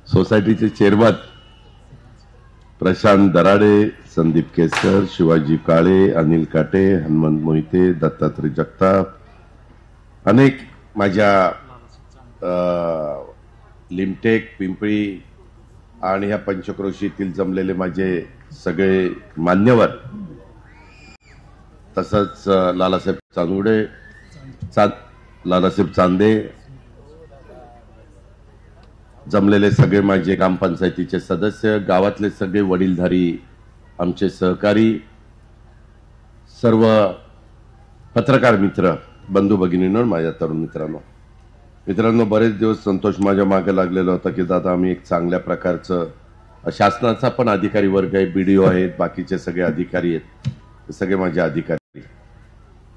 सोसायटीचे चेअरमन प्रशांत दराडे, संदीप केसकर, शिवाजी काळे, अनिल काटे, हनुमंत मोहिते, दत्तात्रय जगताप, अनेक माझ्या लिमटेक, पिंपळी आणि ह्या पंचक्रोशीतील जमलेले माझे सगळे मान्यवर, तसंच लालासाहेब चांदे, जमलेले सगळे माझे ग्रामपंचायतीचे सदस्य, गावातले सगळे वडीलधारी आमचे सहकारी, सर्व पत्रकार मित्र, बंधू भगिनींनो, माझ्या तरुण मित्रांनो, बरेच दिवस संतोष माझ्या मागे लागलेला होता की दादा आम्ही एक चांगल्या प्रकारचं शासनाचा पण अधिकारी वर्ग आहे, बीडीओ आहेत, बाकीचे सगळे अधिकारी आहेत, ते सगळे माझे अधिकारी,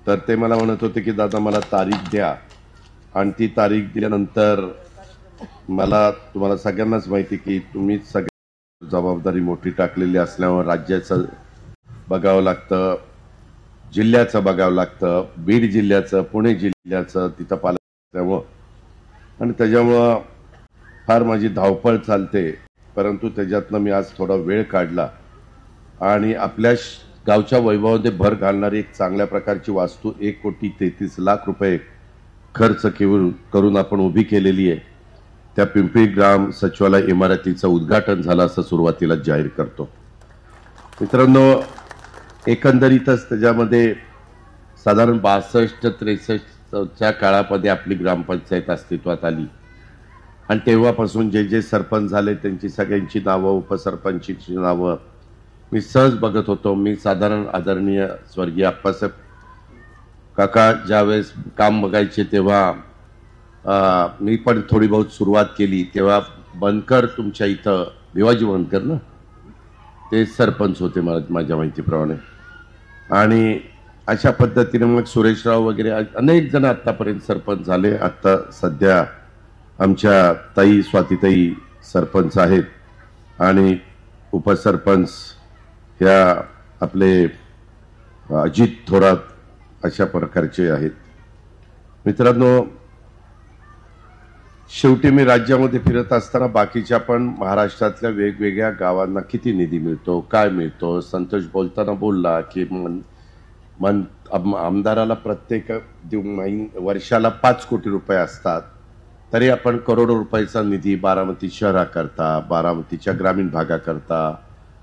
तर ते मला म्हणत होते की दादा मला तारीख द्या, आणि ती तारीख दिल्यानंतर मला तुम्हाला सगळ्यांनाच माहिती की तुम्ही सगळ्या जबाबदारी मोठी टाकलेली असल्यामुळे राज्याचं बघावं लागतं, जिल्ह्याचं बघावं लागतं, बीड जिल्ह्याचं, पुणे जिल्ह्याचं तिथं पालक असल्यामुळं, आणि त्याच्यामुळं फार माझी धावपळ चालते, परंतु त्याच्यातनं मी आज थोडा वेळ काढला आणि आपल्या गावच्या वैभवामध्ये भर घालणारी एक चांगल्या प्रकारची वास्तू 1,33,00,000 रुपये खर्च करून आपण उभी केलेली आहे, त्या पिंपळी ग्राम सचिवालय इमारतीचं उद्घाटन झालं असं सुरुवातीला जाहीर करतो. मित्रांनो, एकंदरीतच त्याच्यामध्ये साधारण 62-63च्या काळामध्ये आपली ग्रामपंचायत अस्तित्वात आली, आणि तेव्हापासून जे जे सरपंच झाले त्यांची सगळ्यांची नावं, उपसरपंचीची नावं मी सहज बघत होतो. मी साधारण आदरणीय स्वर्गीय आप्पासाहेब काका ज्यावेळेस काम बघायचे तेव्हा मी पण थोडी बहुत सुरुवात केली, तेव्हा बनकर तुमच्या इथं भिवाजी बनकर ना ते सरपंच होते माझ्या माहितीप्रमाणे, आणि अशा पद्धतीने मग सुरेशराव वगैरे अनेक जण आतापर्यंत सरपंच झाले. आता सध्या आमच्या ताई स्वातीताई सरपंच आहेत, आणि उपसरपंच ह्या आपले अजित थोरात अशा प्रकारचे आहेत. मित्रांनो, शेवटी मी राज्यामध्ये फिरत असताना बाकीच्या पण महाराष्ट्रातल्या वेगवेगळ्या गावांना किती निधी मिळतो, काय मिळतो, संतोष बोलताना बोलला की आमदाराला प्रत्येक वर्षाला 5 कोटी रुपये असतात, तरी आपण करोडो रुपयाचा निधी बारामती शहराकरता, बारामतीच्या ग्रामीण भागाकरता,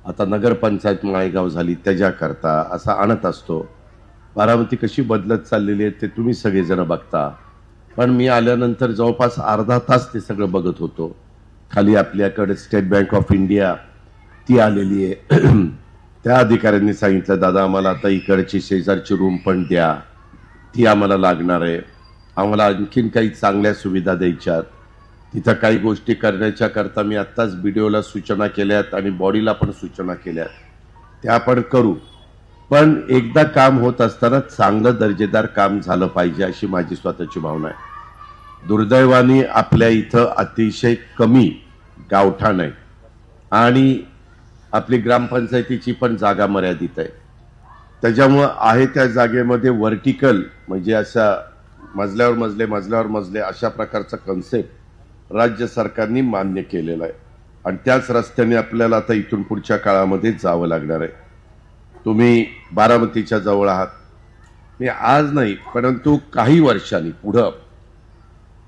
आता नगरपंचायत माळेगाव झाली त्याच्याकरता असा आणत असतो. बारामती कशी बदलत चाललेली आहे ते तुम्ही सगळेजण बघता, पण मी आल्यानंतर जवळपास अर्धा तास ते सगळं बघत होतो. खाली आपल्याकडे स्टेट बँक ऑफ इंडिया ती आलेली आहे, त्या अधिकाऱ्यांनी सांगितलं दादा आम्हाला आता इकडची शेजारची रूम पण द्या, ती आम्हाला लागणार आहे, आम्हाला आणखीन काही चांगल्या सुविधा द्यायच्यात, तिथं काही गोष्टी करण्याच्या करता मी आत्ताच बीडीओला सूचना केल्यात आणि बॉडीला पण सूचना केल्यात, त्या आपण करू, पण एकदा काम होत असताना चांगलं दर्जेदार काम झालं पाहिजे अशी माझी स्वतःची भावना आहे. दुर्दैवाने आपल्या इथं अतिशय कमी गावठाण आहे, आणि आपली ग्रामपंचायतीची पण जागा मर्यादित आहे, त्याच्यामुळं आहे त्या जागेमध्ये व्हर्टिकल म्हणजे अशा मजल्यावर मजले अशा प्रकारचा कन्सेप्ट राज्य सरकारने मान्य केलेला आहे, आणि त्याच रस्त्याने आपल्याला आता इथून पुढच्या काळामध्ये जावं लागणार आहे. तुम्ही बारामतीच्या जवळ आहात, मी आज नाही परंतु काही वर्षांनी पुढं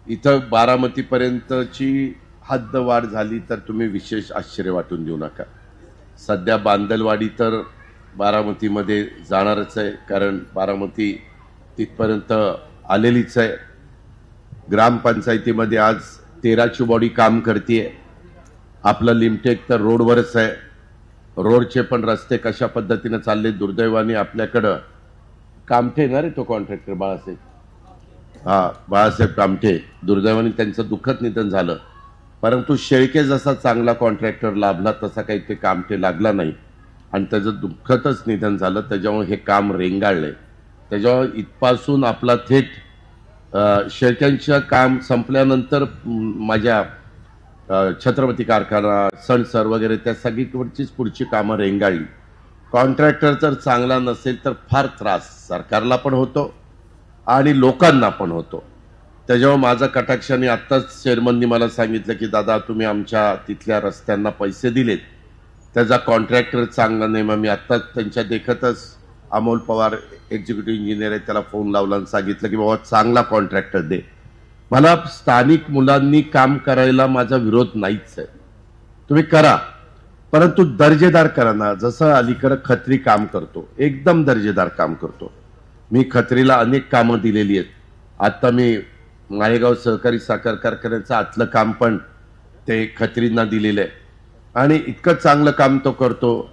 इथं बारामतीपर्यंतची हद्दवाढ झाली तर तुम्ही विशेष आश्चर्य वाटून देऊ नका. सध्या बांदलवाडी तर बारामतीमध्ये जाणारच आहे, कारण बारामती तिथपर्यंत आलेलीच आहे. ग्रामपंचायतीमध्ये आज 13ची बॉडी काम करते. आपलं लिमटेक तर रोडवरच आहे, रोडचे पण रस्ते कशा पद्धतीने चालले. दुर्दैवाने आपल्याकडं कामठे ना रे तो कॉन्ट्रॅक्टर बाळासाहेब कामठे, दुर्दैवाने त्यांचं दुःखद निधन झालं, परंतु शेळके जसा चांगला कॉन्ट्रॅक्टर लाभला तसा काही ते कामठे लागला नाही, आणि त्याचं दुःखदच निधन झालं. त्याच्यामुळे हे काम रेंगाळलंय. त्याच्यामुळे इथपासून आपला थेट शेळक्यांचं काम संपल्यानंतर माझ्या छत्रपती कारखाना, सणसर वगैरे त्या सगळीकडचीच पुढची कामं रेंगाळली. कॉन्ट्रॅक्टर जर चांगला नसेल तर फार त्रास सरकारला पण होतो आणि लोकांना पण होतो. त्याच्यावर माझा कटाक्षाने आत्ताच चेअरमननी मला सांगितलं की दादा तुम्ही आमच्या तिथल्या रस्त्यांना पैसे दिलेत, त्याचा कॉन्ट्रॅक्टर चांगला नाही. मग मी आत्ताच त्यांच्या देखतच अमोल पवार एक्झिक्युटिव्ह इंजिनियर आहे त्याला फोन लावला आणि सांगितलं की बाबा चांगला कॉन्ट्रॅक्टर दे. मला स्थानिक मुलांनी काम करायला माझा विरोध नाहीच आहे, तुम्ही करा, परंतु दर्जेदार करा ना. जसं अलीकडे खत्री काम करतो, एकदम दर्जेदार काम करतो. मी खत्रीला अनेक कामं दिलेली आहेत. आता मी माळेगाव सहकारी साखर कारखान्याचं आतलं काम पण ते खत्रींना दिलेलं आहे आणि इतकं चांगलं काम तो करतो.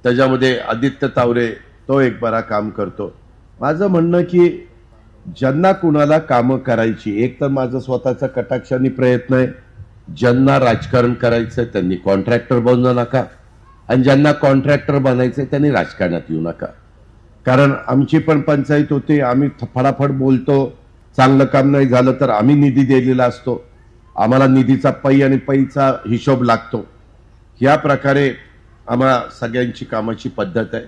त्याच्यामध्ये आदित्य तावरे तो एक बरा काम करतो. माझं म्हणणं की ज्यांना कुणाला कामं करायची, एक तर माझं स्वतःचा कटाक्षाने प्रयत्न आहे, ज्यांना राजकारण करायचंय त्यांनी कॉन्ट्रॅक्टर बनू नका आणि ज्यांना कॉन्ट्रॅक्टर बनायचंय त्यांनी राजकारणात येऊ नका. कारण आमची पण पंचायत होते, आम्ही फटाफट बोलतो, चांगलं काम नाही झालं तर आम्ही निधी दिलेला असतो, आम्हाला निधीचा पै आणि पैचा हिशोब लागतो. या प्रकारे आम्हाला सगळ्यांची कामाची पद्धत आहे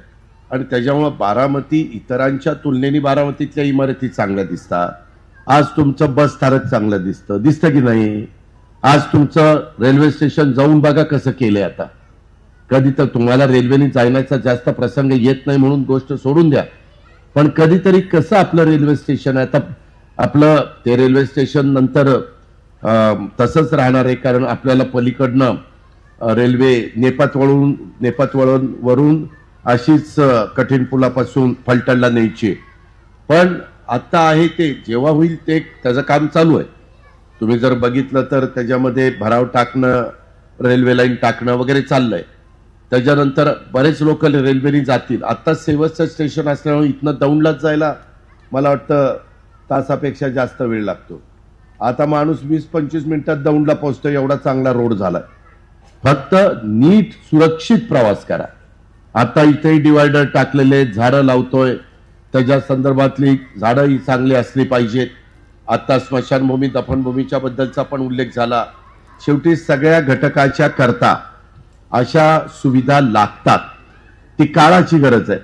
आणि त्याच्यामुळे बारामती इतरांच्या तुलनेने बारामतीतल्या इमारती चांगल्या दिसतात. आज तुमचं बस स्थानक चांगलं दिसतं की नाही? आज तुमचं रेल्वे स्टेशन जाऊन बघा कसं केलंय. आता कधी तर तुम्हाला रेल्वेने जाण्याचा जास्त प्रसंग येत नाही म्हणून गोष्ट सोडून द्या, पण कधीतरी कसं आपलं रेल्वे स्टेशन आहे. आता आपलं ते रेल्वे स्टेशन नंतर तसंच राहणार आहे, कारण आपल्याला पलीकडनं रेल्वे नेपात वरून अशीच कठीण पुलापासून फलटणला न्यायची. पण आता आहे ते जेव्हा होईल ते त्याचं काम चालू आहे. तुम्ही जर बघितलं तर त्याच्यामध्ये भराव टाकणं, रेल्वे लाईन टाकणं वगैरे चाललंय. त्याच्यानंतर बरेच लोक रेल्वेने जातील. आता सेवसचं स्टेशन असल्यामुळे इथनं दौंडलाच जायला मला वाटतं तासापेक्षा जास्त वेळ लागतो. आता माणूस 20-25 मिनिटात दौंडला पोहोचतो, एवढा चांगला रोड झालाय. फक्त नीट सुरक्षित प्रवास करा. आता इथेही डिवायडर टाकलेले, झाडं लावतोय, त्याच्या संदर्भातली झाडं ही चांगली असली पाहिजेत. आता स्मशानभूमी दफनभूमीच्या बद्दलचा पण उल्लेख झाला. शेवटी सगळ्या घटकाच्या करता अशा सुविधा लागतात, ती काळाची गरज आहे.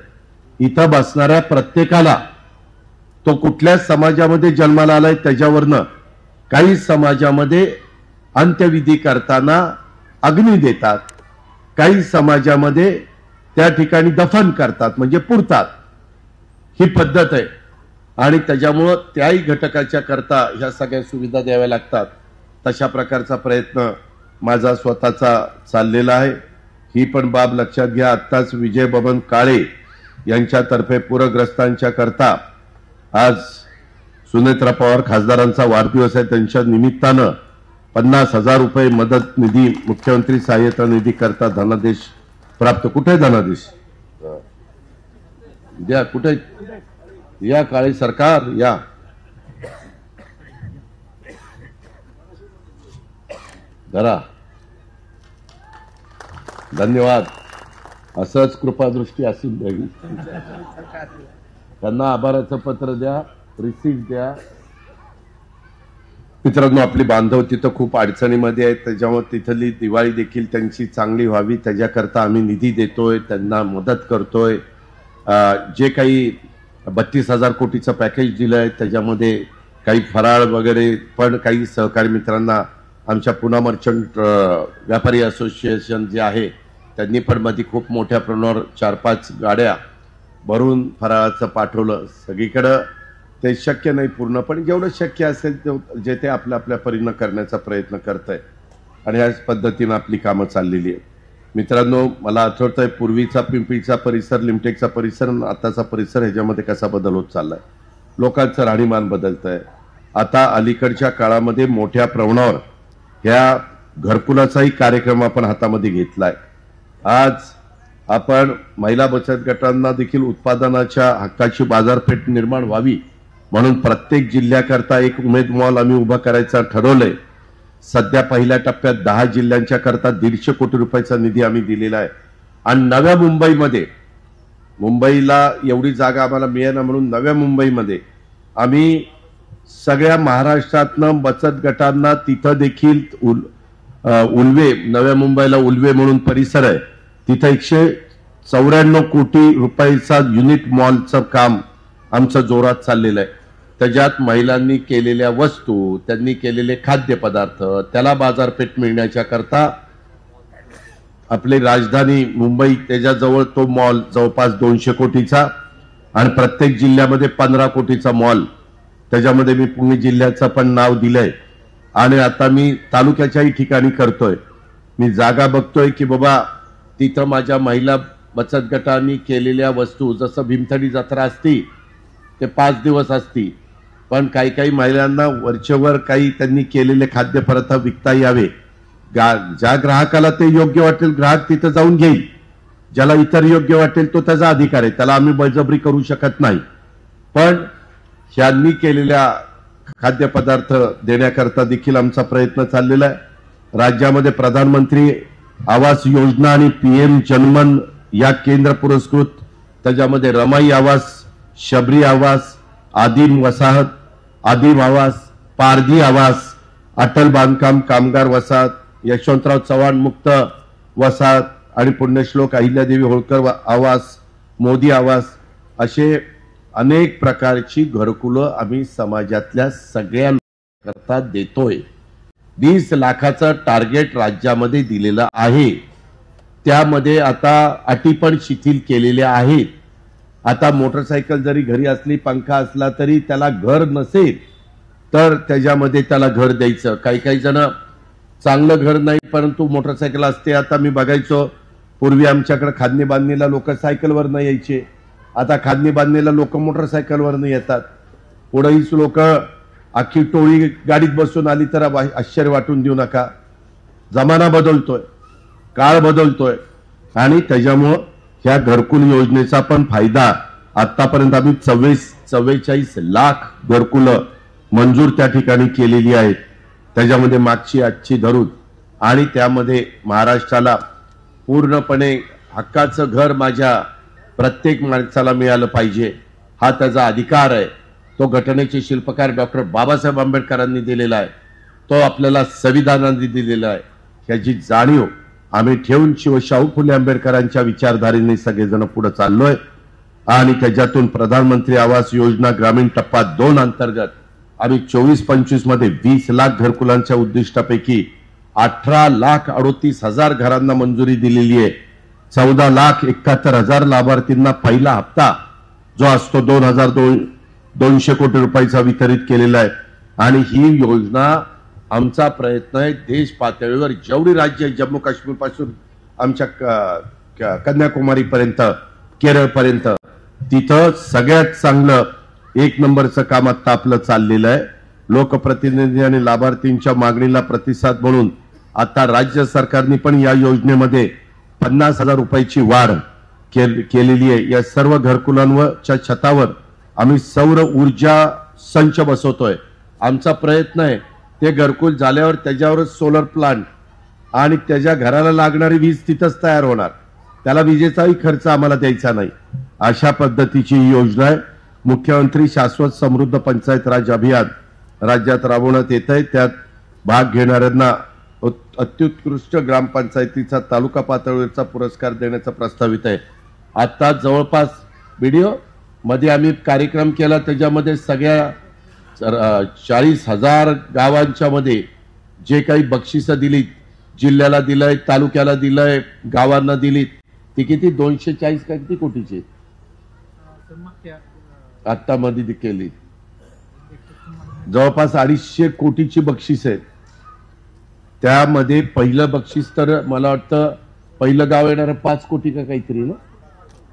इथं बसणाऱ्या प्रत्येकाला, तो कुठल्या समाजामध्ये जन्माला आलाय त्याच्यावरनं, काही समाजामध्ये अंत्यविधी करताना अग्नी देतात, काही समाजामध्ये त्या ठिकाणी दफन करतात म्हणजे पुरतात, ही पद्धत आहे. आणि त्याच्यामुळं त्याही घटकाच्या करता ह्या सगळ्या सुविधा द्याव्या लागतात. तशा प्रकारचा प्रयत्न माझा स्वतःचा चाललेला आहे. ही पण बाब लक्षात घ्या. आत्ताच विजय बबन काळे यांच्यातर्फे पूरग्रस्तांच्या करता आज सुनेत्रा पवार खासदारांचा वाढदिवस आहे, त्यांच्या निमित्तानं 50,000 रुपये मदत निधी, मुख्यमंत्री सहाय्यता निधी करता धनादेश प्राप्त. कुठे धनादेश द्या, कुठे या काळे सरकार या. धरा, धन्यवाद. असंच कृपादृष्टी असेल द्यावी. त्यांना आभाराचं पत्र द्या, रिसीट द्या. मित्रांनो, आपली बांधव तिथं खूप अडचणीमध्ये आहेत, त्याच्यामुळे तिथली दिवाळी देखील त्यांची चांगली व्हावी त्याच्याकरता आम्ही निधी देतोय, त्यांना मदत करतोय. जे काही 32,000 कोटीचं पॅकेज दिलं आहे त्याच्यामध्ये काही फराळ वगैरे पण काही सहकारी मित्रांना, आमच्या पुणा मर्चंट व्यापारी असोसिएशन जे आहे त्यांनी पण मध्ये खूप मोठ्या प्रमाणावर 4-5 गाड्या भरून फराळाचं पाठवलं. सगळीकडं ते शक्य नाही पूर्ण, पण जेवढं शक्य असेल जे ते आपल्या आपल्या परीनं करण्याचा प्रयत्न करत आहे आणि ह्याच पद्धतीनं आपली कामं चाललेली आहे. मित्रांनो, मला आठवतंय पूर्वीचा पिंपळीचा परिसर, लिमटेकचा परिसर आणि आताचा परिसर ह्याच्यामध्ये कसा बदल होत चाललाय. लोकांचं राहणीमान बदलत आहे. आता अलीकडच्या काळामध्ये मोठ्या प्रमाणावर ह्या घरकुलाचाही कार्यक्रम आपण हातामध्ये घेतलाय. आज आपण महिला बचत गटांना देखील उत्पादनाच्या हक्काची बाजारपेठ निर्माण व्हावी म्हणून प्रत्येक जिल्ह्याकरता एक उमेद मॉल आम्ही उभा करायचा ठरवलंय. सध्या पहिल्या टप्प्यात 10 जिल्ह्यांच्या करता 150 कोटी रुपयाचा निधी आम्ही दिलेला आहे. आणि नव्या मुंबईमध्ये, मुंबईला एवढी जागा आम्हाला मिळेना म्हणून नव्या मुंबईमध्ये आम्ही सगळ्या महाराष्ट्रातनं बचत गटांना तिथं देखील उल्वे, नव्या मुंबईला उल्वे म्हणून परिसर आहे, तिथं 194 कोटी रुपयाचा युनिट मॉलचं काम आमचं जोरात चाललेलं आहे. त्याच्यात महिलांनी केलेल्या वस्तू, त्यांनी केलेले खाद्यपदार्थ, त्याला बाजारपेठ मिळण्याच्या करता आपली राजधानी मुंबई त्याच्याजवळ तो मॉल जवळपास 200 कोटीचा आणि प्रत्येक जिल्ह्यामध्ये 15 कोटीचा मॉल, त्याच्यामध्ये मी पुणे जिल्ह्याचं पण नाव दिलंय आणि आता मी तालुक्याच्याही ठिकाणी करतोय. मी जागा बघतोय की बाबा तिथं माझ्या महिला बचत गटांनी केलेल्या वस्तू, जसं भीमथडी जत्रा असती ते 5 दिवस असती, पण काही काही महिलांना वरचेवर काही त्यांनी केलेले खाद्यपदार्थ विकता यावे. ज्या ग्राहकाला ते योग्य वाटेल ग्राहक तिथं जाऊन घेईल, ज्याला इतर योग्य वाटेल तो त्याचा अधिकार आहे, त्याला आम्ही बळजबरी करू शकत नाही. पण ह्यांनी केलेल्या खाद्यपदार्थ देण्याकरता देखील आमचा प्रयत्न चाललेला आहे. राज्यामध्ये प्रधानमंत्री आवास योजना आणि PM जनमन या केंद्र पुरस्कृत, त्याच्यामध्ये रमाई आवास, शबरी आवास, आदिम वसाहत, आदिम आवास, पारधी आवास, अटल बांधकाम कामगार वसाहत, यशवंतराव चव्हाण मुक्त वसाहत आणि पुण्यश्लोक अहिल्यादेवी होळकर आवास, मोदी आवास, असे अनेक प्रकारची घरकुलं आम्ही समाजातल्या सगळ्या लोकांकरता देतोय. 20 लाखाचं टार्गेट राज्यामध्ये दिलेलं आहे. त्यामध्ये आता अटी पण शिथिल केलेल्या आहेत. आता मोटरसायकल जरी घरी असली, पंखा असला तरी त्याला घर नसेल तर त्याच्यामध्ये त्याला घर द्यायचं. काही काही जण चांगलं घर नाही परंतु मोटरसायकल असते. आता मी बघायचो पूर्वी आमच्याकडे खादनी बांधणीला लोक सायकलवर न यायचे, आता खादनी बांधणीला लोक मोटरसायकलवर न येतात. पुढे हीच लोक अख्खी टोळी गाडीत बसून आली तर आश्चर्य वाटून देऊ नका. जमाना बदलतोय, काळ बदलतोय आणि त्याच्यामुळं ह्या घरकुल योजनेचा पण फायदा आतापर्यंत आम्ही 44 लाख घरकुलं मंजूर त्या ठिकाणी केलेली आहेत. त्याच्यामध्ये मागची आजची धरून आणि त्यामध्ये महाराष्ट्राला पूर्णपणे हक्काचं घर माझ्या प्रत्येक माणसाला मिळालं पाहिजे, हा त्याचा अधिकार आहे. तो घटनेचे शिल्पकार डॉक्टर बाबासाहेब आंबेडकरांनी दिलेला आहे, तो आपल्याला संविधानाने दिलेला आहे. ह्याची जाणीव आम्ही ठेवून शाहू फुले आंबेडकरांच्या विचारधारेने सगळेजण पुढे चाललोय आणि त्याच्यातून प्रधानमंत्री आवास योजना ग्रामीण टप्पा 2 अंतर्गत आम्ही 24-25 मध्ये 20 लाख घरकुलांच्या उद्दिष्टापैकी 18,38,000 घरांना मंजुरी दिलेली आहे. 14,71,000 लाभार्थींना पहिला हप्ता जो असतो 2,200 कोटी रुपयाचा वितरित केलेला आहे. आणि ही योजना आमचा प्रयत्न आहे देश पातळीवर जेवढी राज्य जम्मू काश्मीर पासून आमच्या कन्याकुमारी पर्यंत, केरळ पर्यंत, तिथं सगळ्यात चांगलं 1 नंबरचं काम आता आपलं चाललेलं आहे. लोकप्रतिनिधी आणि लाभार्थींच्या मागणीला प्रतिसाद म्हणून आता राज्य सरकारने पण या योजनेमध्ये 50,000 रुपयाची वाढ केलेली आहे. या सर्व घरकुलांवरच्या छतावर आम्ही सौर ऊर्जा संच बसवतोय. आमचा प्रयत्न आहे ते घरकुल झाल्यावर त्याच्यावरच सोलर प्लांट आणि त्याच्या घराला लागणारी वीज तिथंच तयार होणार, त्याला विजेचाही खर्च आम्हाला द्यायचा नाही. अशा पद्धतीची ही योजना आहे. मुख्यमंत्री शाश्वत समृद्ध पंचायत राज अभियान राज्यात राबवण्यात येत आहे. त्यात भाग घेणाऱ्यांना अत्युत्कृष्ट ग्रामपंचायतीचा तालुका पातळीवरचा पुरस्कार देण्याचा प्रस्तावित आहे. आता जवळपास व्हिडिओ मध्ये आम्ही कार्यक्रम केला, त्याच्यामध्ये सगळ्या 40,000 गावांच्या मध्ये जे काही बक्षिसं दिलीत, जिल्ह्याला दिलंय, तालुक्याला दिलंय, गावांना दिलीत, ती किती 240 का किती कोटीची आता मध्ये केली. जवळपास 250 कोटीची बक्षीस आहेत. त्यामध्ये पहिलं बक्षीस तर मला वाटतं पहिलं गाव येणार 5 कोटी का काहीतरी ना,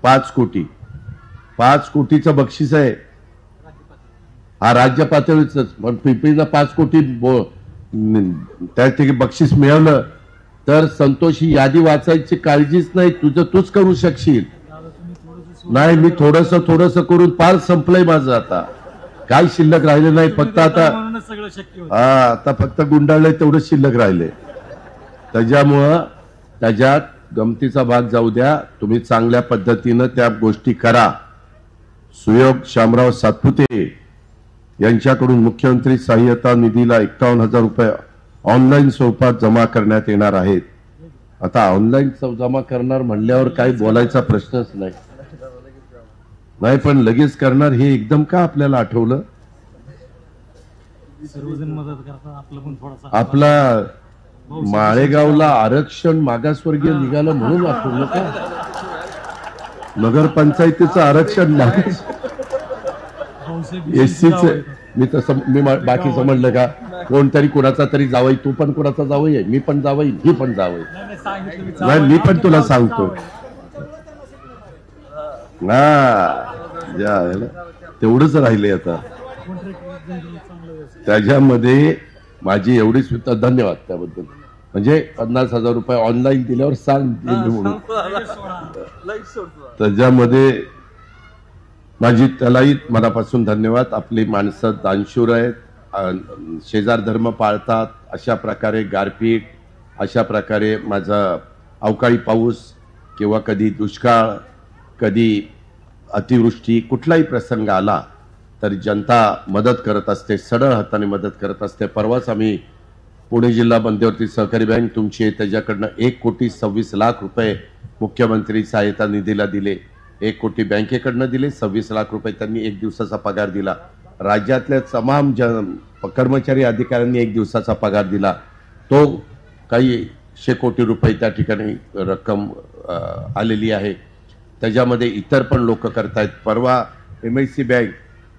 5 कोटी, 5 कोटीचं बक्षीस आहे. हा राज्य पातळीच, पण पिंपरीला 5 कोटी त्या बक्षीस मिळवलं तर संतोष, ही यादी वाचायची काळजीच नाही, तुझं तूच करू शकशील. नाही, मी थोडस करून पार संपलंय माझं. आता काय शिल्लक राहिले नाही, फक्त आता आता फक्त गुंडाळलंय तेवढंच शिल्लक राहिले. त्याच्यामुळं त्याच्यात गमतीचा भाग जाऊ द्या, तुम्ही चांगल्या पद्धतीनं त्या गोष्टी करा. सुयोग शामराव सातपुते यांच्याकडून मुख्यमंत्री सहाय्यता निधीला 51,000 रुपये ऑनलाईन स्वरूपात जमा करण्यात येणार आहेत. आता ऑनलाईन जमा करणार म्हणल्यावर काही बोलायचा प्रश्नच नाही, पण लगेच करणार हे एकदम का आपल्याला आठवलं? सर्वजण मदत करतात, आपलं पण थोडासा आपला माळेगावला आरक्षण मागासवर्गीय निघालं म्हणून वाटलं का? नगरपंचायतीचं आरक्षण मागास एससीच मी तसं बाकी समजलं का? कोणतरी कोणाचा तरी जावई, तू पण कोणाचा जावई आहे, मी पण जावई, ही पण जावई. नाही मी पण तुला सांगतो तेवढंच राहिले आता. त्याच्यामध्ये माझी एवढीच धन्यवाद त्याबद्दल. म्हणजे 50,000 रुपये ऑनलाईन दिल्यावर सांग म्हणून. त्याच्यामध्ये माझी त्यालाही मनापासून धन्यवाद. आपली माणसं दानशूर आहेत, शेजार धर्म पाळतात. अशा प्रकारे गारपीट, अशा प्रकारे माझा अवकाळी पाऊस किंवा कधी दुष्काळ, कधी अतिवृष्टी, कुठलाही प्रसंग आला तर जनता मदत करत असते, सरळ हाताने मदत करत असते. परवाच आम्ही पुणे जिल्हा मध्यवर्ती सहकारी बँक तुमची त्याच्याकडनं 1,26,00,000 रुपये मुख्यमंत्री सहायता निधीला दिले. 1 कोटी बँकेकडनं दिले, 26 लाख रुपये त्यांनी 1 दिवसाचा पगार दिला. राज्यातल्या तमाम कर्मचारी अधिकाऱ्यांनी 1 दिवसाचा पगार दिला. तो काही 100 कोटी रुपये त्या ठिकाणी रक्कम आलेली आहे. त्याच्यामध्ये इतर पण लोक करतायत. परवा MSC बँक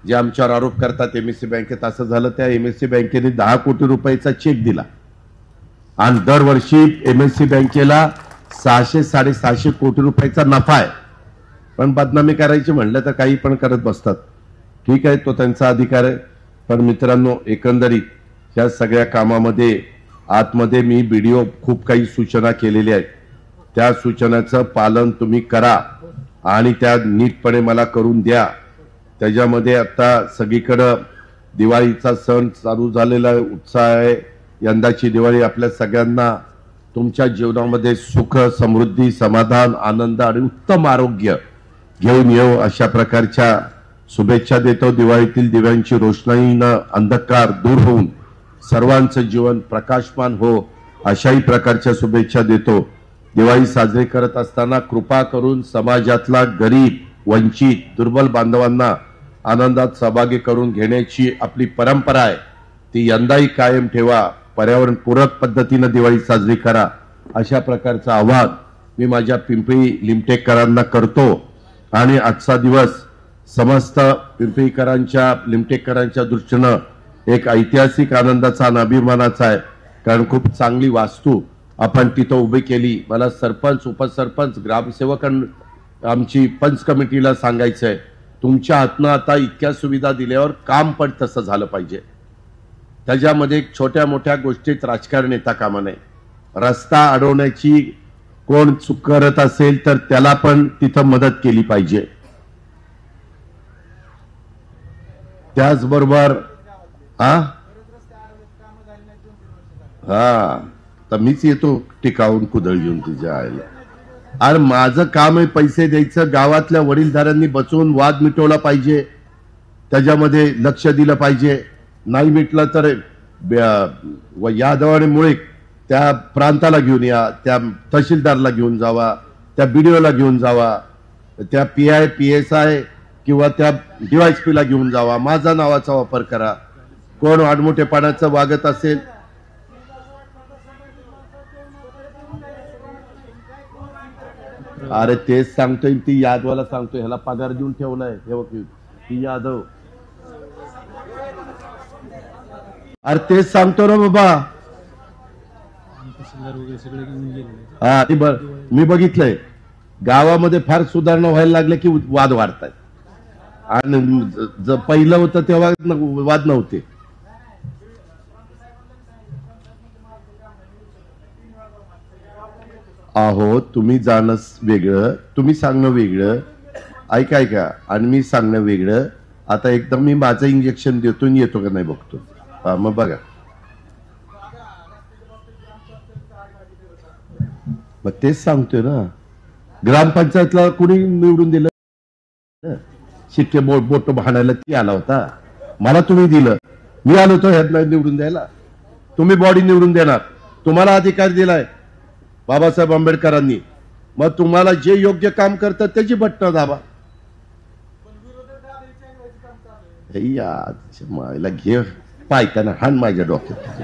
जे आमच्यावर आरोप करतात MSC बँकेत असं झालं, त्या MSC बँकेने 10 कोटी रुपयाचा चेक दिला आणि दरवर्षी MSC बँकेला 600-650 कोटी रुपयाचा नफा आहे. पण बदनामी करायची म्हणलं तर काही पण करत बसतात. ठीक आहे, तो त्यांचा अधिकार आहे. पण मित्रांनो, एकंदरीत या सगळ्या कामामध्ये आतमध्ये मी व्हिडिओ खूप काही सूचना केलेल्या आहेत. त्या सूचनाचं पालन तुम्ही करा आणि त्या नीटपणे मला करून द्या. त्याच्यामध्ये आता सगळीकडं दिवाळीचा सण चालू झालेला उत्साह आहे. यंदाची दिवाळी आपल्या सगळ्यांना तुमच्या जीवनामध्ये सुख, समृद्धी, समाधान, आनंद आणि उत्तम आरोग्य घेऊन येऊ अशा प्रकारच्या शुभेच्छा देतो. दिवाळीतील दिव्यांची रोषणाईनं अंधकार दूर होऊन सर्वांचं जीवन प्रकाशमान हो अशाही प्रकारच्या शुभेच्छा देतो. दिवाळी साजरी करत असताना कृपा करून समाजातला गरीब, वंचित, दुर्बल बांधवांना आनंदात सहभागी करून घेण्याची आपली परंपरा आहे, ती यंदाही कायम ठेवा. पर्यावरणपूरक पद्धतीनं दिवाळी साजरी करा अशा प्रकारचं आवाहन मी माझ्या पिंपरी लिमटेकरांना करतो. आणि आजचा दिवस समस्त लिमटेकरांच्या दृष्टीनं एक ऐतिहासिक आनंदाचा आणि अभिमानाचा आहे. कारण खूप चांगली वास्तू आपण तिथं उभी केली. मला सरपंच, उपसरपंच, ग्रामसेवक आमची पंच कमिटीला सांगायचं आहे, तुमच्या हातनं आता इतक्या सुविधा दिल्यावर काम पण तसं झालं पाहिजे. त्याच्यामध्ये छोट्या मोठ्या गोष्टीत राजकारण येता कामा नये. रस्ता अडवण्याची कोण चूक करत असेल तर त्याला पण तिथं मदत केली पाहिजे. त्याचबरोबर तर मीच येतो टिकावून कुदळ घेऊन तुझ्या आईला. अरे माझं काम आहे पैसे द्यायचं. गावातल्या वडीलधाऱ्यांनी बसवून वाद मिटवला पाहिजे, त्याच्यामध्ये लक्ष दिलं पाहिजे. नाही मिटलं तर यादवामुळे त्या प्रांताला घेऊन या, त्या तहसीलदारला घेऊन जावा, त्या BDO ला घेऊन जावा, त्या PI PSI किंवा त्या DYSP ला घेऊन जावा. माझा नावाचा वापर करा. कोण आडमोठेपणाचं वागत असेल अरे तेच सांगतोय, ती यादवाला सांगतोय, ह्याला पगार देऊन ठेवलाय. हे बघ ती यादव, अरे तेच सांगतो ना बाबा. हा मी बघितलंय गावामध्ये फार सुधारणा व्हायला लागल्या की वाद वाढतात. आणि पहिलं होतं तेव्हा वाद नव्हते. अहो तुम्ही जाणं वेगळं, तुम्ही सांगणं वेगळं, ऐका आणि मी सांगणं वेगळं. आता एकदम मी माझं इंजेक्शन देतो आणि येतो का नाही बघतो. मग बघा, मग तेच सांगतोय ना. ग्रामपंचायतला कुणी निवडून दिलं? शिक्के बोट भांडायला ती आला होता. मला तुम्ही दिलं, मी आलो होतो ह्यात निवडून द्यायला. तुम्ही बॉडी निवडून देणार, तुम्हाला अधिकार दिलाय बाबासाहेब आंबेडकरांनी. मग तुम्हाला जे योग्य काम करतात त्याची बटणं दाबा. मायला घे पायताना हाण माझ्या डोक्यात.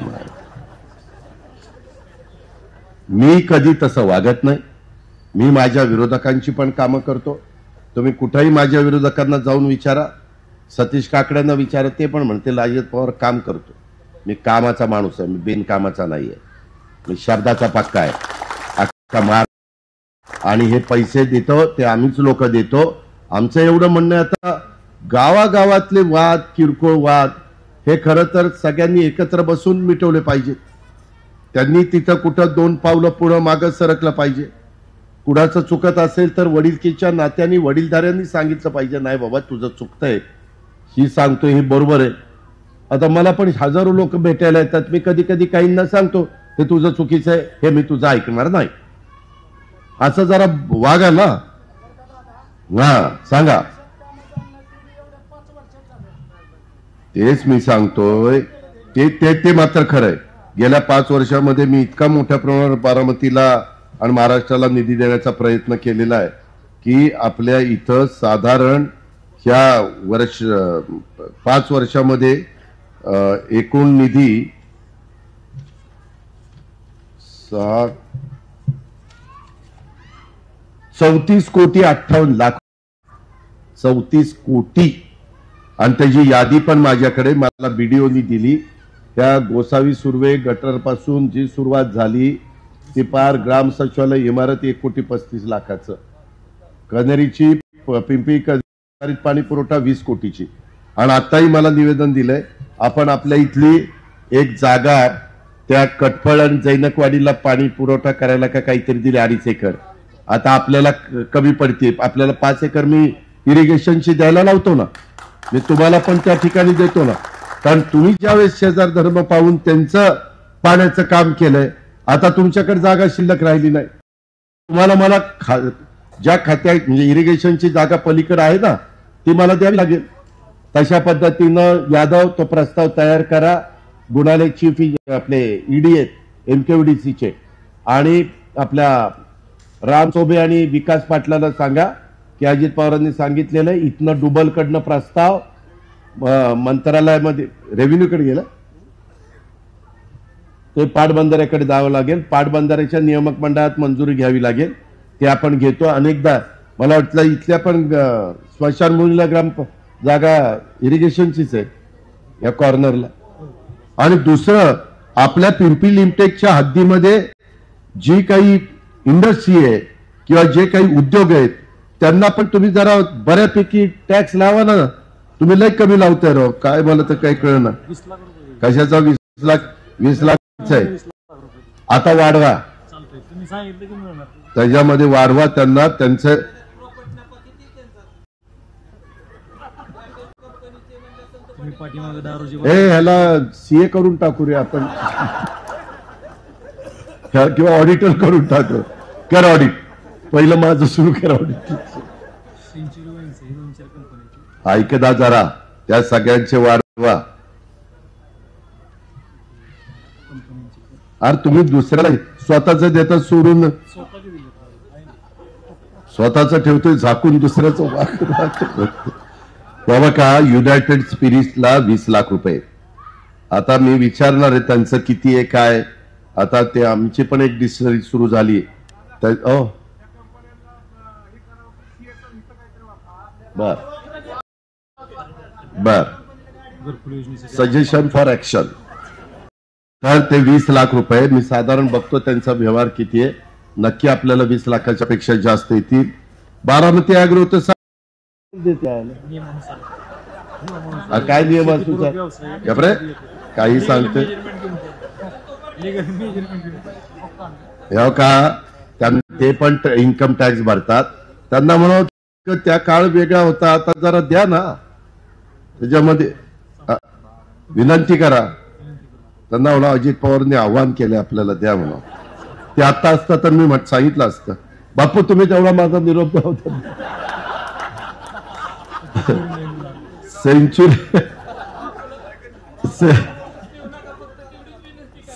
मी कधी तसं वागत नाही. मी माझ्या विरोधकांची पण कामं करतो. तुम्ही कुठेही माझ्या विरोधकांना जाऊन विचारा, सतीश काकड्यांना विचारा, ते पण म्हणते अजित पवार काम करतो. मी कामाचा माणूस आहे, मी बिनकामाचा नाहीये. मी शब्दाचा पक्का आहे. अख्खा मार आणि हे पैसे देतो ते आम्हीच लोक देतो. आमचं एवढं म्हणणं आहे, आता गावागावातले वाद, किरकोळ वाद हे खरं तर सगळ्यांनी एकत्र बसून मिटवले पाहिजेत. त्यांनी तिथं कुठं 2 पावलं पुढं मागं सरकलं पाहिजे. कुणाचं चुकत असेल तर वडीलकीच्या नात्याने वडीलधाऱ्यांनी सांगितलं पाहिजे, नाही बाबा तुझं चुकतंय, ही सांगतोय हे बरोबर आहे. आता मला पण हजारो लोक भेटायला येतात. मी कधी कधी काहींना सांगतो हे तुझं चुकीचं आहे, हे मी तुझं ऐकणार नाही. असं जरा वागा ना. हा सांगा. तेच मी सांगतोय, ते मात्र खरंय. गेल्या 5 वर्षामध्ये मी इतका मोठ्या प्रमाणावर बारामतीला आणि महाराष्ट्राला निधी देण्याचा प्रयत्न केलेला आहे की आपल्या इथं साधारण ह्या 5 वर्षामध्ये एकूण निधी 34 कोटी 58 लाख, 34 कोटी. आणि त्याची यादी पण माझ्याकडे मला बीडीओनी दिली. त्या गोसावी सुर्वे गटर पासून जी सुरुवात झाली ती पार ग्राम सचिवालय इमारत 1,35 लाखाचं, कनेरीची पिंपरी कनेरीत पाणी पुरवठा 20 कोटीची. आणि आताही मला निवेदन दिलंय आपण आपल्या इथली एक जागा त्या कटफळ आणि जैनकवाडीला पाणी पुरवठा करायला का काहीतरी दिले 2.5 एकर. आता आपल्याला कमी पडते, आपल्याला 5 एकर मी इरिगेशनची द्यायला लावतो ना, मी तुम्हाला पण त्या ठिकाणी देतो ना. कारण तुम्ही ज्यावेळेस शेजार धर्म पाहून त्यांचं पाण्याचं काम केलंय, आता तुमच्याकडे जागा शिल्लक राहिली नाही. तुम्हाला मला ज्या खात्या म्हणजे इरिगेशनची जागा पलीकडे आहे ना ती मला द्यावी लागेल. तशा पद्धतीनं यादव तो प्रस्ताव तयार करा. गुणाले चीफ आपले ईडी आहेत MKVDCचे, आणि आपल्या राम चोबे आणि विकास पाटलाला सांगा की अजित पवारांनी सांगितलेलं इथनं डुबलकडनं प्रस्ताव मंत्रालयामध्ये रेव्हेन्यूकडे गेला, ते पाटबंधाऱ्याकडे जावं लागेल. पाटबंधाऱ्याच्या नियामक मंडळात मंजुरी घ्यावी लागेल. ते आपण घेतो. अनेकदा मला वाटलं इथल्या पण स्मशानभूमीला ग्राम जागा इरिगेशनचीच आहे या कॉर्नरला. आणि दुसरं आपल्या पिंपरी लिमटेकच्या हद्दीमध्ये जी काही इंडस्ट्री आहे किंवा जे काही उद्योग आहेत त्यांना पण तुम्ही जरा बऱ्यापैकी टॅक्स लावा ना. तुम्ही लय कमी लावताय राव, काय मला तर काही कळणार. 20 लाख रुपये. कशाचा 20 लाख आहे. आता वाढवा, चालतंय, तुम्ही सांगितलं की मिळणार. त्याच्यामध्ये वाढवा त्यांना. त्यांचं तुम्ही पाठीमागे दारूची ह्याला CA करून टाकू रे आपण, किंवा ऑडिटर करून टाकू. कर ऑडिट, पहिलं माझं सुरू कर ऑडिट. सेंचुरी वाईन्स हे 2-4 कंपनीची. ऐकदा जरा, त्या सगळ्यांचे वाढवा. अरे तुम्ही दुसऱ्याला स्वतःच देता सोडून स्वतःचे दिले स्वतःच ठेवतोय झाकून, दुसऱ्याचं बाबा का. युनायटेड स्पिरिट्सला 20 लाख रुपये. आता मी विचारणार आहे त्यांचं किती आहे काय. आता ते आमची पण एक डिस्टरी सुरू झाली तर बर बर घरकुल योजनेचे. Suggestion for action. तर ते 20 लाख रुपये मी साधारण बघतो त्यांचा व्यवहार किती आहे. नक्की आपल्याला 20 लाखाच्या पेक्षा जास्त येतील. बारामती अॅग्रो तर नियमानुसार. काय नियम असू रे काही सांगते हो का. ते पण इन्कम टॅक्स भरतात. त्यांना म्हणा त्या काळ वेगळा होता, आता जरा द्या ना. त्याच्यामध्ये विनंती करा त्यांना. म्हणा अजित पवारांनी आव्हान केले आपल्याला द्या म्हणा. ते आता असतं तर मी सांगितलं असतं बापू तुम्ही तेवढा माझा निरोप द्या होता.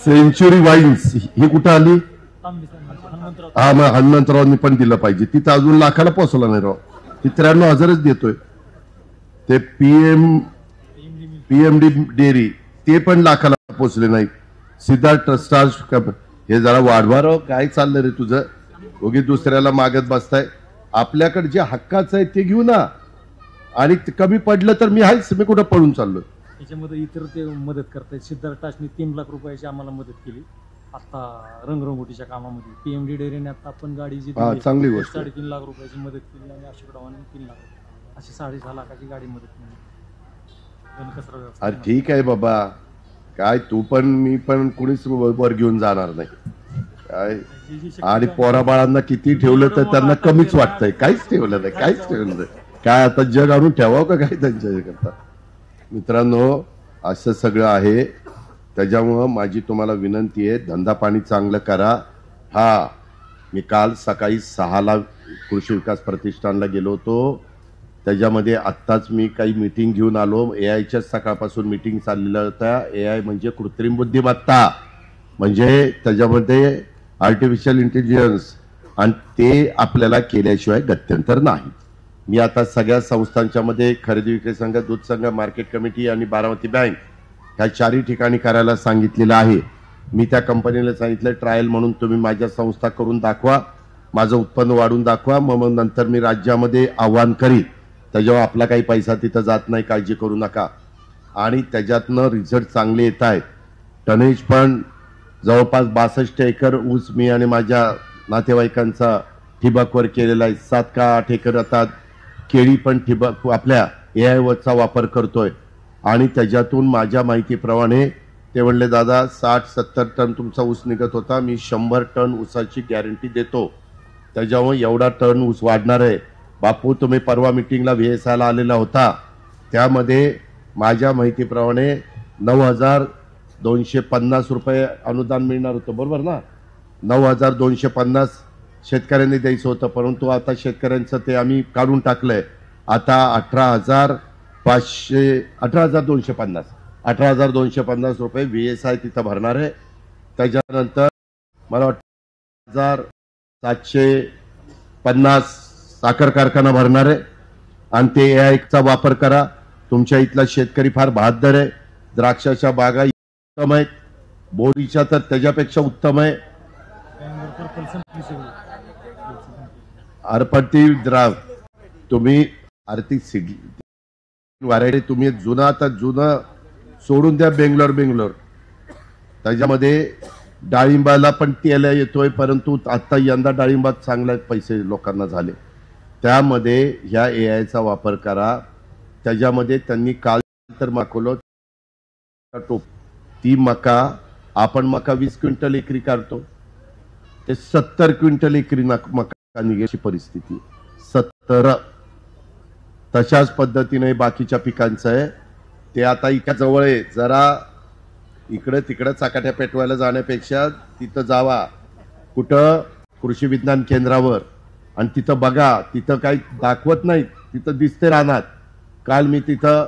सेंचुरी वाईन्स ही कुठं आली. हा मग हनुमंतरावांनी पण दिलं पाहिजे. तिथं अजून लाखाला पोहोचला नाही राव. ती 93,000च देतोय. ते PMD डेअरी ते पण लाखाला पोचले नाहीत. सिद्धार्थ स्टार्स हे जरा वाढवा राव, काय चाललं रे तुझं? उगी दुसऱ्याला मागत बसताय. आपल्याकडे जे हक्काचं आहे ते घेऊ ना. आणि कमी पडलं तर मी आहेच, मी कुठं पळून चाललो. त्याच्यामध्ये इतर ते मदत करतायत. सिद्धार्थ टाचने 3 लाख रुपयाची आम्हाला मदत केली आता रंगरंगोटीच्या कामामध्ये. पीएमडी डेअरीने आता आपण गाडी जी दिली, चांगली गोष्ट. 3.5 लाख रुपयाची मदत केली आणि अशोकरावांनी 3 लाख अशी 6.5 लाखाची गाडी मदत केली. गणकचरा व्यवस्था अरे ठीक आहे बाबा, काय तू पण मी पण कुणीच वर घेऊन जाणार नाही काय. आणि पोराबाळांना किती ठेवलं तर त्यांना कमीच वाटतंय. काहीच ठेवलं नाही, काहीच ठेवलं नाही. काय आता जग आणून ठेवावं का काय त्यांच्या करता. मित्रांनो, असं सगळं आहे. त्याच्यामुळं माझी तुम्हाला विनंती आहे, धंदा पाणी चांगलं करा. हा, मी काल सकाळी 6ला कृषी विकास प्रतिष्ठानला गेलो होतो. त्याच्यामध्ये आत्ताच मी काही मीटिंग घेऊन आलो. एआयच्या सकाळपासून मीटिंग चाललेल्या होत्या. एआय म्हणजे कृत्रिम बुद्धिमत्ता, म्हणजे त्याच्यामध्ये आर्टिफिशियल इंटेलिजन्स, आणि ते आपल्याला केल्याशिवाय गत्यंतर नाही. मी आता सगळ्या संस्थांच्या मध्ये खरेदी विक्री संघ, दूध संघ, मार्केट कमिटी आणि बारामती बँक ह्या 4ही ठिकाणी करायला सांगितलेलं आहे. मी त्या कंपनीला सांगितलं ट्रायल म्हणून तुम्ही माझ्या संस्था करून दाखवा, माझं उत्पन्न वाढून दाखवा, मग नंतर मी राज्यामध्ये आव्हान करीन. त्याच्यावर आपला काही पैसा तिथं जात नाही, काळजी करू नका. आणि त्याच्यातनं रिझल्ट चांगले येत आहेत. टनेज पण जवळपास 62 एकर ऊस मी आणि माझ्या नातेवाईकांचा ठिबकवर केलेला आहे. 7 का 8 एकर आता केळी पण ठिबक आपल्या एआयवरचा वापर करतोय. आणि त्याच्यातून माझ्या माहितीप्रमाणे ते म्हणले, दादा 60-70 टन तुमचा ऊस निघत होता, मी 100 टन ऊसाची गॅरंटी देतो. त्याच्यामुळे एवढा टन ऊस वाढणार आहे. बापू, तुम्ही परवा मिटिंगला व्हीएसआयला आलेला होता, त्यामध्ये माझ्या माहितीप्रमाणे 9,250 रुपये अनुदान मिळणार होतं, बरोबर ना? 9,250 शेतकऱ्यांनी द्यायचं होतं, परंतु आता शेतकऱ्यांचं ते आम्ही काढून टाकलंय. आता 18,250 रुपये व्हीएसआय तिथं भरणार आहे. त्याच्यानंतर मला वाटतं 1,750 साखर कारखाना भरणार आहे. आणि ते एआयचा वापर करा. तुमच्या इथला शेतकरी फार बहादर आहे. द्राक्षाच्या बागा उत्तम आहेत, बोरीच्या तर त्याच्यापेक्षा उत्तम आहे. अरपटी तुम्ही आर्थिक व्हरायटी तुम्ही जुना, आता जुनं सोडून द्या. बेंगलोर त्याच्यामध्ये डाळिंबाला पण तेल येतोय, परंतु आता यंदा डाळिंबात चांगले पैसे लोकांना झाले. त्यामध्ये ह्या एआयचा वापर करा. त्याच्यामध्ये त्यांनी काल तर मागवलं टोप, ती मका आपण मका 20 क्विंटल एकरी काढतो, ते 70 क्विंटल एकरी मका निघायची परिस्थिती. 70. तशाच पद्धतीने बाकीच्या पिकांचं आहे. ते आता इतक्या जवळ आहे, जरा इकडे तिकडे चाकाट्या पेटवायला जाण्यापेक्षा तिथं जावा, कुठं कृषी विज्ञान केंद्रावर, आणि तिथं बघा. तिथं काही दाखवत नाही, तिथं दिसते रानात. काल मी तिथं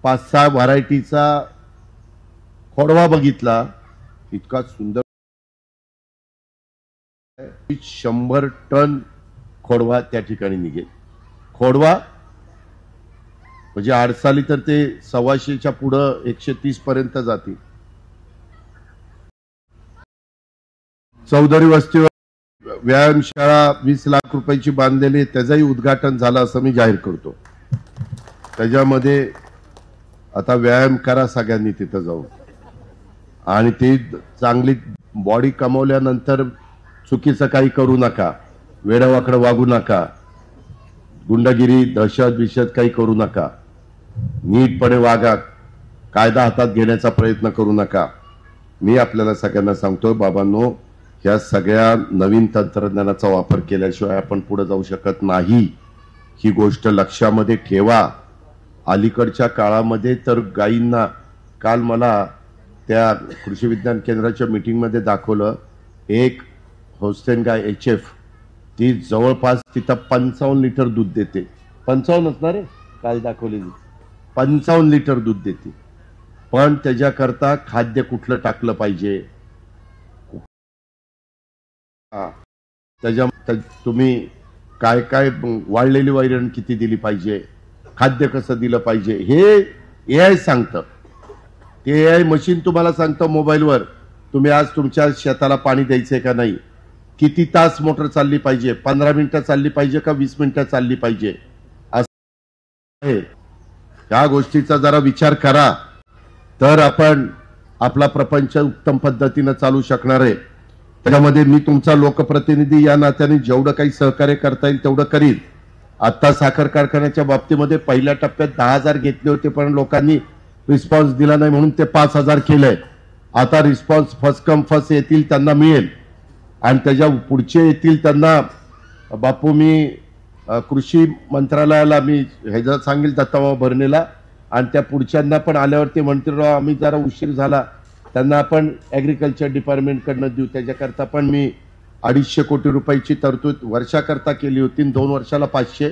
5-6 व्हरायटीचा खोडवा बघितला, इतका सुंदर. 100 टन खोडवा त्या ठिकाणी निघेल. खोडवा म्हणजे आडसाली तर ते 125च्या पुढं 130 पर्यंत जातील. चौधरी वस्तीवर व्यायामशाळा 20 लाख रुपयाची बांधलेली, त्याचंही उद्घाटन झालं असं मी जाहीर करतो. त्याच्यामध्ये आता व्यायाम करा सगळ्यांनी तिथं जाऊन, आणि ती चांगली बॉडी कमवल्यानंतर चुकीचं काही करू नका, वेडावाकडं वागू नका, गुंडगिरी दहशत काही करू नका, नीटपणे वागा, कायदा हातात घेण्याचा प्रयत्न करू नका. मी आपल्याला सगळ्यांना सांगतो, बाबांनो, ह्या सगळ्या नवीन तंत्रज्ञानाचा वापर केल्याशिवाय आपण पुढे जाऊ शकत नाही. ही गोष्ट लक्षामध्ये ठेवा. अलीकडच्या काळामध्ये तर गायींना, काल मला त्या कृषी विज्ञान केंद्राच्या मीटिंगमध्ये दाखवलं, एक होस्टेन गाय HF, ती जवळपास तिथं 55 लिटर दूध देते. 55 असणार आहे, काल दाखवलेली 55 लिटर दूध देते. पण त्याच्याकरता खाद्य कुठलं टाकलं पाहिजे, त्याच्या तुम्ही काय काय वाढलेली वैरण किती दिली पाहिजे, खाद्य कसं दिलं पाहिजे, हे एआय सांगतं. ते AI मशीन तुम्हाला सांगतं मोबाईलवर तुम्ही आज तुमच्या शेताला पाणी द्यायचंय का नाही, किती तास मोटर चालली पाहिजे, 15 मिनिटं चालली पाहिजे का 20 मिनिटं चालली पाहिजे, असं आहे. या गोष्टीचा जरा विचार करा तर आपण आपला प्रपंच उत्तम पद्धतीने चालू शकणार आहे. त्याच्यामध्ये मी तुमचा लोकप्रतिनिधी या नात्याने जेवढं काही सहकार्य करता येईल तेवढं करीन. आता साखर कारखान्याच्या बाबतीमध्ये पहिल्या टप्प्यात 10,000 घेतले होते पण लोकांनी रिस्पॉन्स दिला नाही म्हणून ते 5,000 केलंय. आता रिस्पॉन्स फर्स्ट कम फर्स्ट येतील त्यांना मिळेल आणि त्याच्या पुढचे येतील त्यांना बापू मी कृषी मंत्रालयाला मी ह्याचा सांगेल दत्ताभाऊ भरणेला आणि त्या पुढच्यांना पण आल्यावर ते म्हणतील राव आम्ही जरा उशीर झाला त्यांना आपण ऍग्रिकल्चर डिपार्टमेंटकडनं देऊ. त्याच्याकरता पण मी 250 कोटी रुपयाची तरतूद वर्षाकरता केली होती, 2 वर्षाला 500,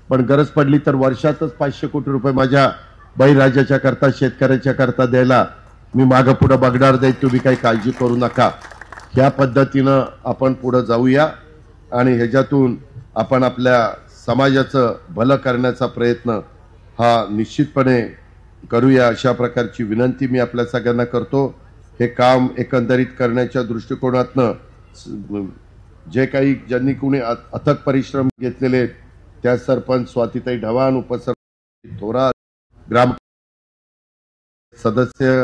पण गरज पडली तर वर्षातच 500 कोटी रुपये माझ्या बळीराजाच्या करता शेतकऱ्याच्या करता द्यायला मी मागं पुढं बघणार नाही. तुम्ही काही काळजी करू नका. ह्या पद्धतीनं आपण पुढे जाऊया आणि ह्याच्यातून आपण आपल्या समाजाचं भलं करण्याचा प्रयत्न हा निश्चितपणे करूया अशा प्रकारची विनंती मी आपल्या सगळ्यांना करतो. हे काम एकंदरीत करण्याच्या दृष्टिकोनातनं जे काही ज्यांनी कोणी अथक परिश्रम घेतलेले त्या सरपंच स्वातीताई ढवाण, उपसरपंच थोरात, ग्राम सदस्य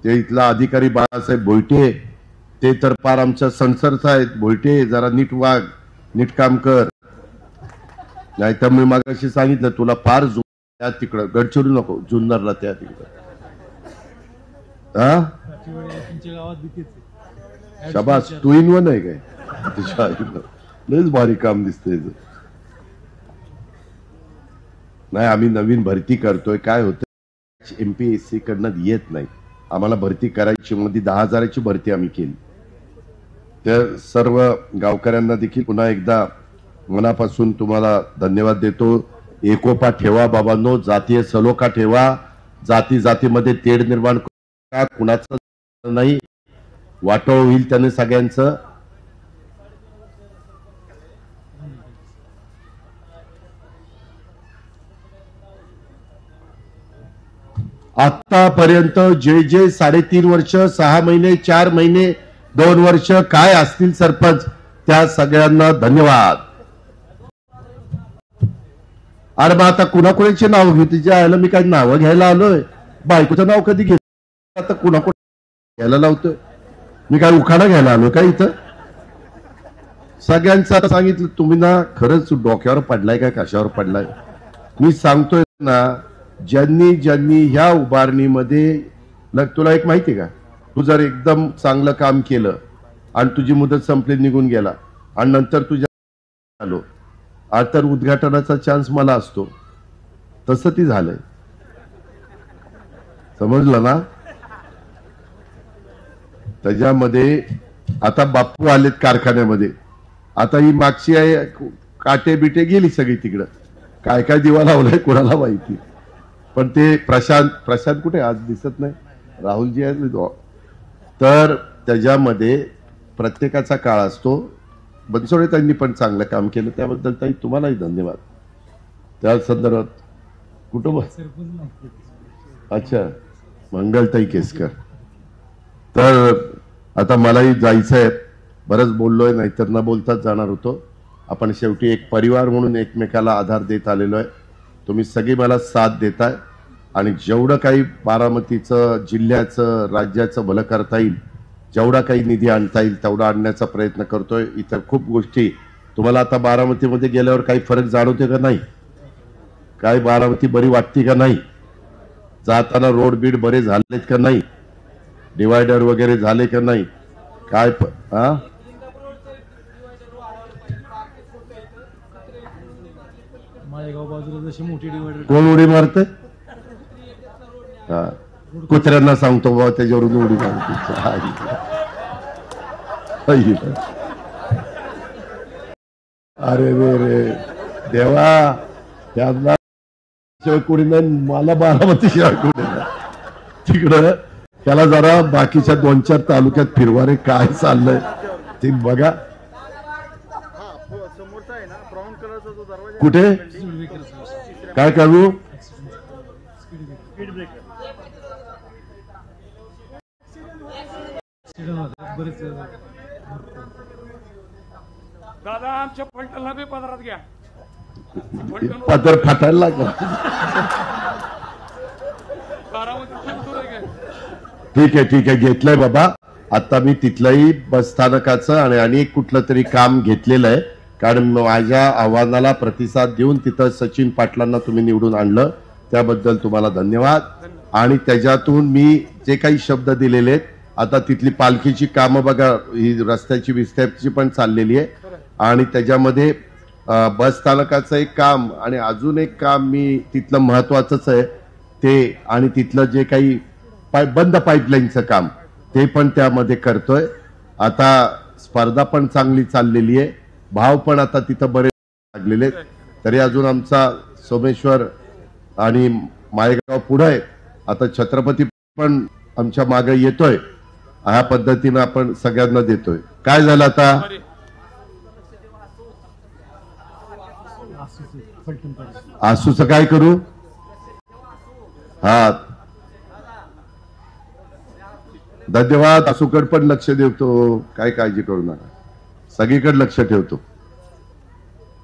ते इथला अधिकारी बाळासाहेब भोईटे, ते तर फार आमच्या सणसरचा आहेत. भोईटे जरा नीट वाग, नीट काम कर, नाहीतर मी मागाशी सांगितलं तुला फार त्या तिकडं गडचिरोली नको जुन्नरला त्या तिकडं. हा शाबास, तू इन वन आहे काय तुझ्या लयच भारी काम दिसतंय. नाही आम्ही नवीन भरती करतोय. काय होतं MPSC कडनं येत नाही आम्हाला भरती करायची, मध्ये 10,000ची भरती आम्ही केली. त्या सर्व गावकऱ्यांना देखील पुन्हा एकदा मनापासून तुम्हाला धन्यवाद देतो. एकोपा ठेवा बाबांनो, जातीय सलोखा ठेवा, जाती जातीमध्ये तेढ निर्माण करा, कुणाचं नाही, वाटोळ होईल त्याने सगळ्यांचं. आतापर्यंत जे जे 3.5 वर्ष 6 महिने 4 महिने 2 वर्ष काय असतील सरपंच त्या सगळ्यांना धन्यवाद. अरे मग आता कुणाकुणाची नाव घेऊ, तिच्या आयला मी काय नावं घ्यायला आलोय, बायकोचं नाव कधी घेत, आता कुणाकुणा घ्यायला लावतोय मी, काय उखाणा घ्यायला आलोय काय इथं. सगळ्यांचं आता सांगितलं तुम्ही ना, खरंच डोक्यावर पडलाय काय कशावर पडलाय. मी सांगतोय ना, ज्यांनी ज्यांनी ह्या उभारणीमध्ये तुला एक माहिती का, तू जर एकदम चांगलं काम केलं आणि तुझी मुदत संपली निघून गेला आणि नंतर तुझ्या आलो तर उद्घाटनाचा चान्स मला असतो, तसं ती झालंय. समजलं ना. त्याच्यामध्ये आता बापू आलेत कारखान्यामध्ये, आता ही मागची आहे काटे बिटे गेली सगळी तिकडं, काय काय दिवा लावलाय कोणाला माहिती. पण ते प्रशांत कुठे आज दिसत नाही, राहुलजी आहेत. तर त्याच्यामध्ये प्रत्येकाचा काळ असतो. बनसोडे त्यांनी पण चांगलं काम केलं त्याबद्दल ताई तुम्हालाही धन्यवाद. त्या संदर्भात कुटुंब अच्छा मंगलताई केसकर. तर आता मलाही जायचंय, बरंच बोललोय, नाहीतर न बोलताच जाणार होतो. आपण शेवटी एक परिवार म्हणून एकमेकाला आधार देत आलेलो आहे. तुम्ही सगळी मला साथ देताय आणि जेवढं काही बारामतीचं, जिल्ह्याचं, राज्याचं भलं करता येईल, जेवढा काही निधी आणता येईल तेवढा आणण्याचा प्रयत्न करतोय. इतर खूप गोष्टी तुम्हाला आता बारामतीमध्ये गेल्यावर काही फरक जाणवते का नाही, काय बारामती बरी वाटते का नाही, जाताना रोड बीड बरे झालेत का नाही, डिवायडर वगैरे झाले का नाही, काय माझ्या बाजूला जशी मोठी डिवायडर कोण उडी मारते. कुत्र्यांना सांगतो बाबा त्याच्यावरून उडी मारते. अरे रे देवा, त्यांना कोणी नाही, मला बारामती शिवाय कोणी नाही. तिकडं त्याला जरा बाकीच्या 2-4 तालुक्यात फिरवा रे, काय चाललंय ते बघा. कुठे काय करू ऍक्सिडेंट होतात बरेच दादा आमच्या फलटणला बी पदरात घ्या. फलटण पदर फाटायला लागला. बारामती सुरू आहे काय? ठीक आहे घेतलंय बाबा. आता मी तिथलंही बस स्थानकाचं आणि एक कुठलं तरी काम घेतलेलं आहे, कारण माझ्या आव्हानाला प्रतिसाद देऊन तिथं सचिन पाटलांना तुम्ही निवडून आणलं, त्याबद्दल तुम्हाला धन्यवाद. आणि त्याच्यातून मी जे काही शब्द दिलेले आहेत, आता तिथली पालखीची कामं बघा, ही रस्त्याची विस्त्याची पण चाललेली आहे. आणि त्याच्यामध्ये बस स्थानकाचं एक काम आणि अजून एक काम मी तिथलं महत्वाचंच आहे ते, आणि तिथलं जे काही बंद पाईपलाईनचं काम ते पण त्यामध्ये करतोय. आता स्पर्धा पण चांगली चाललेली आहे, भाव पण आता तिथं बरेच लागलेले आहेत. तरी अजून आमचा सोमेश्वर आणि माळेगाव पुढे आहे. आता छत्रपती पण आमच्या मागे येतोय. ह्या पद्धतीनं आपण सगळ्यांना देतोय. काय झालं आता? आसूचं काय करू? हा धन्यवाद. आसूकडे पण लक्ष देतो, काय काळजी करू नका, सगळीकडे लक्ष ठेवतो.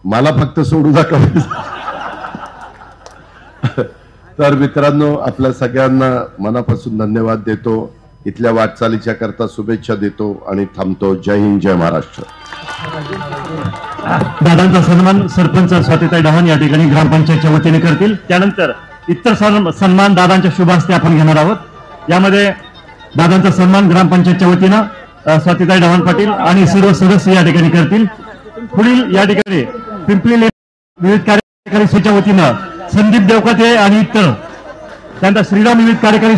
मला फक्त सोडू नका. तर मित्रांनो, आपल्या सगळ्यांना मनापासून धन्यवाद देतो. इथल्या वाटचालीच्या करता शुभेच्छा देतो आणि थांबतो. जय हिंद, जय महाराष्ट्र. दादांचा सन्मान सरपंच स्वातीताई डव्हाण या ठिकाणी ग्रामपंचायतच्या वतीने करतील. त्यानंतर इतर सन्मान दादांच्या शुभ हस्ते आपण घेणार आहोत. यामध्ये दादांचा सन्मान ग्रामपंचायतच्या वतीनं स्वातीताई डव्हाण पाटील आणि सर्व सदस्य या ठिकाणी करतील. पुढील या ठिकाणी पिंपरी विविध कार्यकारी समितीच्या वतीनं संदीप देवकाते आणि इतर, त्यानंतर श्रीराम विविध कार्यकारी